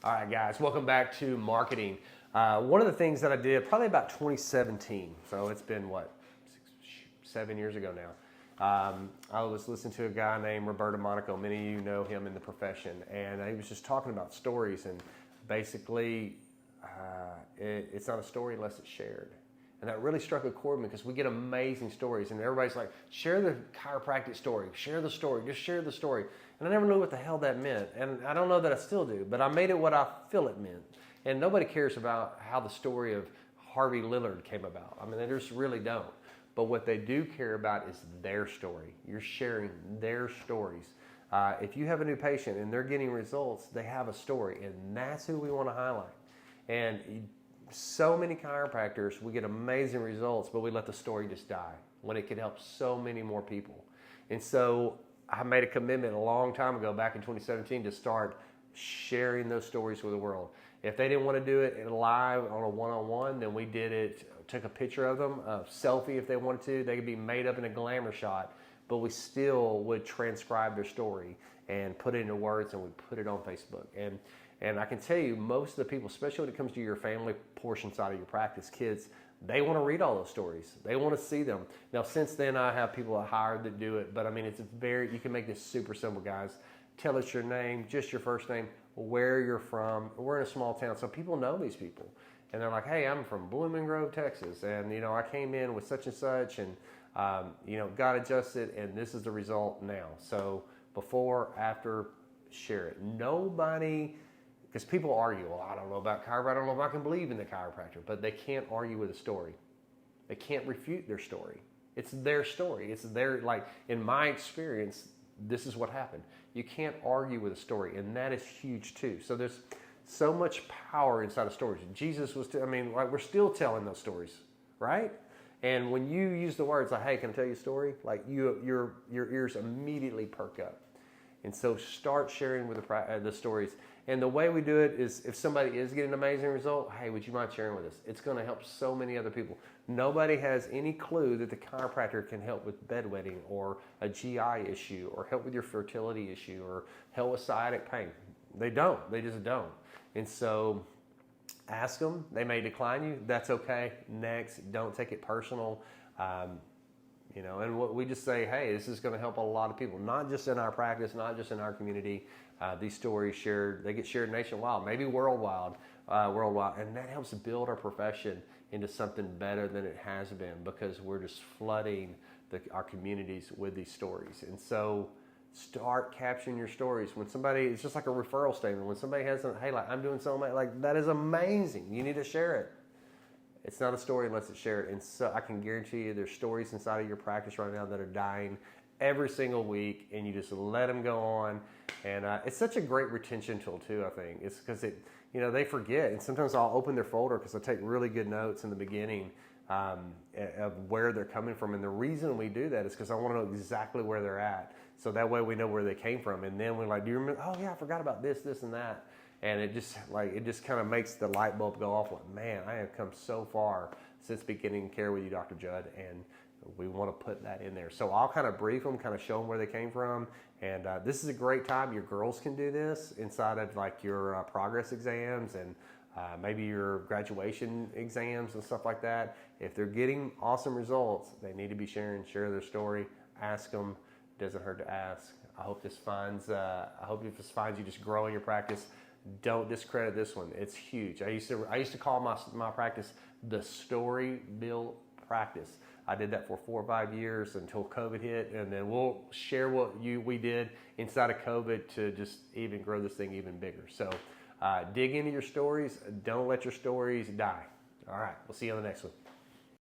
All right, guys, welcome back to marketing. One of the things that I did probably about 2017, so it's been what, 7 years ago now. I was listening to a guy named Roberto Monaco. Many of you know him in the profession, and he was just talking about stories. And basically, it's not a story unless it's shared. And that really struck a chord with me because we get amazing stories, and everybody's like, share the chiropractic story, share the story, just share the story. And I never knew what the hell that meant, and I don't know that I still do, but I made it what I feel it meant. And nobody cares about how the story of Harvey Lillard came about. I mean, they just really don't. But what they do care about is their story. You're sharing their stories. If you have a new patient and they're getting results, they have a story, and that's who we want to highlight. And so many chiropractors, we get amazing results, but we let the story just die when it could help so many more people. And so I made a commitment a long time ago, back in 2017, to start sharing those stories with the world. If they didn't want to do it live on a one-on-one, then we did it, took a picture of them, a selfie if they wanted to. They could be made up in a glamour shot, but we still would transcribe their story and put it into words, and we put it on Facebook. And I can tell you, most of the people, especially when it comes to your family portion side of your practice, kids, they want to read all those stories. They want to see them. Now, since then, I have people I hired that do it, but I mean, you can make this super simple, guys. Tell us your name, just your first name, where you're from. We're in a small town, so people know these people. And they're like, hey, I'm from Blooming Grove, Texas, and, I came in with such and such, and, got adjusted, and this is the result now. So before, after, share it. Nobody... Because people argue, well, I don't know about chiropractor, I don't know if I can believe in the chiropractor, but they can't argue with a story. They can't refute their story. It's their story. It's their, like, in my experience, this is what happened. You can't argue with a story, and that is huge too. So there's so much power inside of stories. Jesus was, we're still telling those stories, right? And when you use the words like, hey, can I tell you a story? Like, your ears immediately perk up. And so start sharing with the stories. And the way we do it is, if somebody is getting an amazing result, hey, would you mind sharing with us? It's going to help so many other people. Nobody has any clue that the chiropractor can help with bedwetting or a GI issue or help with your fertility issue or help with sciatic pain. They don't. They just don't. And so ask them. They may decline you. That's okay. Next. Don't take it personal. And what we just say, hey, this is going to help a lot of people, not just in our practice, not just in our community. These stories they get shared nationwide, maybe worldwide, and that helps build our profession into something better than it has been, because we're just flooding our communities with these stories. And so start capturing your stories. When somebody, it's just like a referral statement. When somebody has something, hey, like, I'm doing something, like, that is amazing. You need to share it. It's not a story unless it's shared. And so I can guarantee you there's stories inside of your practice right now that are dying every single week, and you just let them go on. And it's such a great retention tool too, I think. It's because they forget. And sometimes I'll open their folder because I take really good notes in the beginning of where they're coming from. And the reason we do that is because I want to know exactly where they're at. So that way we know where they came from. And then we're like, do you remember? Oh yeah, I forgot about this, this, and that. And it just kind of makes the light bulb go off. Like, man, I have come so far since beginning care with you, Dr. Judd, and we want to put that in there. So I'll kind of brief them, kind of show them where they came from. And this is a great time. Your girls can do this inside of like your progress exams and maybe your graduation exams and stuff like that. If they're getting awesome results, they need to be share their story. Ask them. Doesn't hurt to ask. I hope this finds you just growing your practice. Don't discredit this one. It's huge. I used to call my practice the story built practice. I did that for 4 or 5 years until COVID hit, and then we'll share what we did inside of COVID to just even grow this thing even bigger. So dig into your stories. Don't let your stories die. All right. We'll see you on the next one.